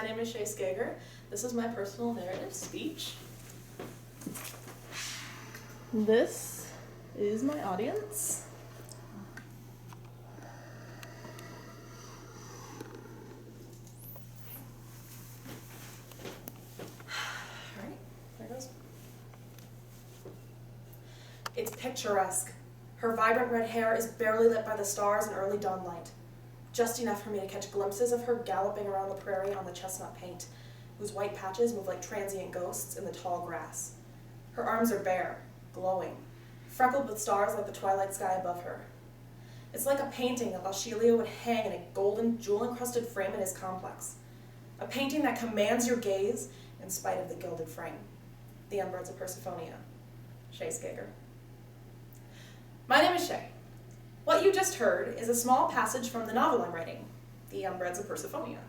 My name is Shae Skager. This is my personal narrative speech. This is my audience. All right, there it goes. It's picturesque. Her vibrant red hair is barely lit by the stars and early dawn light. Just enough for me to catch glimpses of her galloping around the prairie on the chestnut paint, whose white patches move like transient ghosts in the tall grass. Her arms are bare, glowing, freckled with stars like the twilight sky above her. It's like a painting that Lachelia would hang in a golden, jewel-encrusted frame in his complex. A painting that commands your gaze in spite of the gilded frame. The Umbreds of Persephonia. Shae Skager. My name is Shae. What you just heard is a small passage from the novel I'm writing, The Umbreds of Persephonia.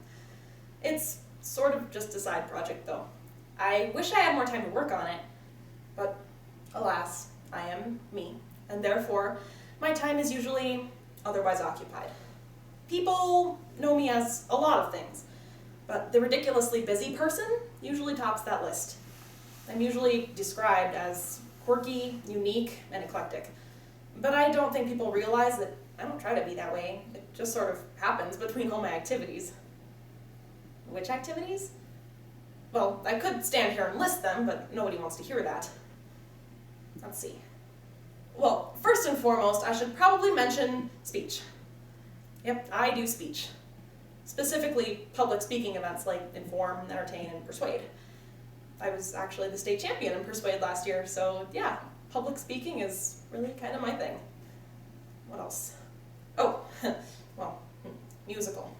It's sort of just a side project, though. I wish I had more time to work on it, but alas, I am me, and therefore my time is usually otherwise occupied. People know me as a lot of things, but the ridiculously busy person usually tops that list. I'm usually described as quirky, unique, and eclectic. But I don't think people realize that I don't try to be that way. It just sort of happens between all my activities. Which activities? Well, I could stand here and list them, but nobody wants to hear that. Let's see. Well, first and foremost, I should probably mention speech. Yep, I do speech. Specifically, public speaking events like Inform, Entertain, and Persuade. I was actually the state champion in Persuade last year, so yeah, public speaking is really kind of my thing. What else? Oh, well, musical.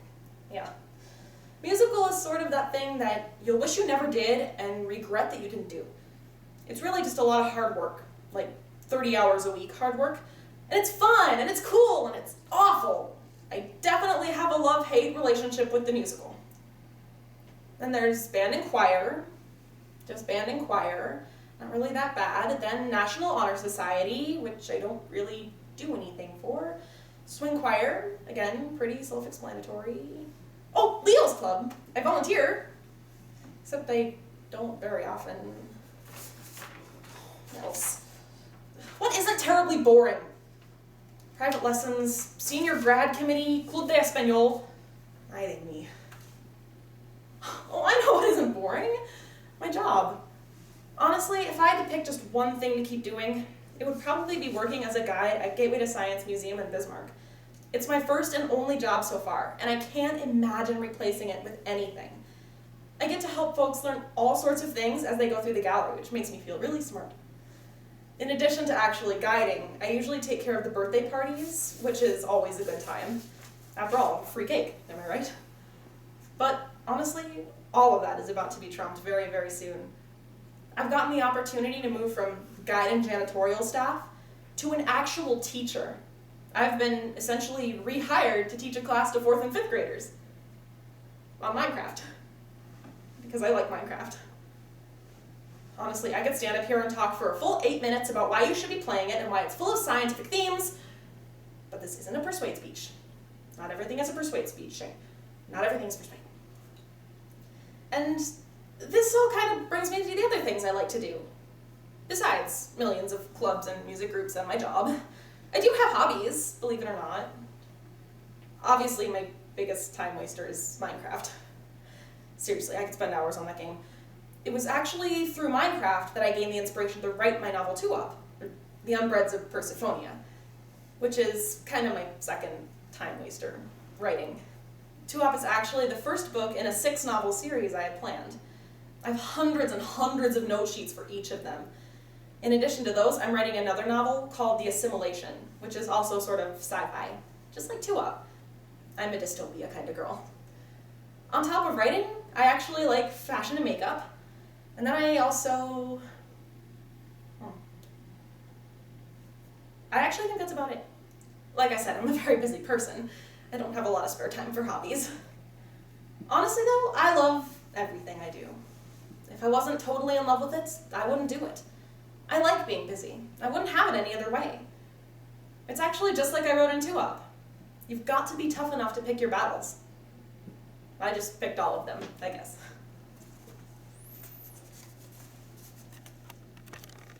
Yeah. Musical is sort of that thing that you'll wish you never did and regret that you didn't do. It's really just a lot of hard work, like 30 hours a week hard work. And it's fun, and it's cool, and it's awful. I definitely have a love-hate relationship with the musical. Then there's band and choir, just band and choir. Not really that bad. Then National Honor Society, which I don't really do anything for. Swing choir, again, pretty self-explanatory. Oh, Leo's Club. I volunteer, except I don't very often. What else? What isn't terribly boring? Private lessons, senior grad committee, Club de Español. Ay de mi. Oh, I know what isn't boring. My job. Honestly, if I had to pick just one thing to keep doing, it would probably be working as a guide at Gateway to Science Museum in Bismarck. It's my first and only job so far, and I can't imagine replacing it with anything. I get to help folks learn all sorts of things as they go through the gallery, which makes me feel really smart. In addition to actually guiding, I usually take care of the birthday parties, which is always a good time. After all, free cake, am I right? But honestly, all of that is about to be trumped very, very soon. I've gotten the opportunity to move from guide and janitorial staff to an actual teacher. I've been essentially rehired to teach a class to 4th and 5th graders on Minecraft, because I like Minecraft. Honestly, I could stand up here and talk for a full 8 minutes about why you should be playing it and why it's full of scientific themes, but this isn't a Persuade speech. Not everything is a Persuade speech. Not everything is Persuade. And this all kind of brings me to the other things I like to do. Besides millions of clubs and music groups and my job, I do have hobbies, believe it or not. Obviously, my biggest time waster is Minecraft. Seriously, I could spend hours on that game. It was actually through Minecraft that I gained the inspiration to write my novel 2-up, The Umbreds of Persephonia, which is kind of my second time waster, writing. 2-up is actually the first book in a 6-novel series I had planned. I have hundreds and hundreds of note sheets for each of them. In addition to those, I'm writing another novel called The Assimilation, which is also sort of sci-fi, just like 2-up. I'm a dystopia kind of girl. On top of writing, I actually like fashion and makeup, and then I also... I actually think that's about it. Like I said, I'm a very busy person. I don't have a lot of spare time for hobbies. Honestly though, I love everything I do. If I wasn't totally in love with it, I wouldn't do it. I like being busy. I wouldn't have it any other way. It's actually just like I wrote in 2-up. You've got to be tough enough to pick your battles. I just picked all of them, I guess.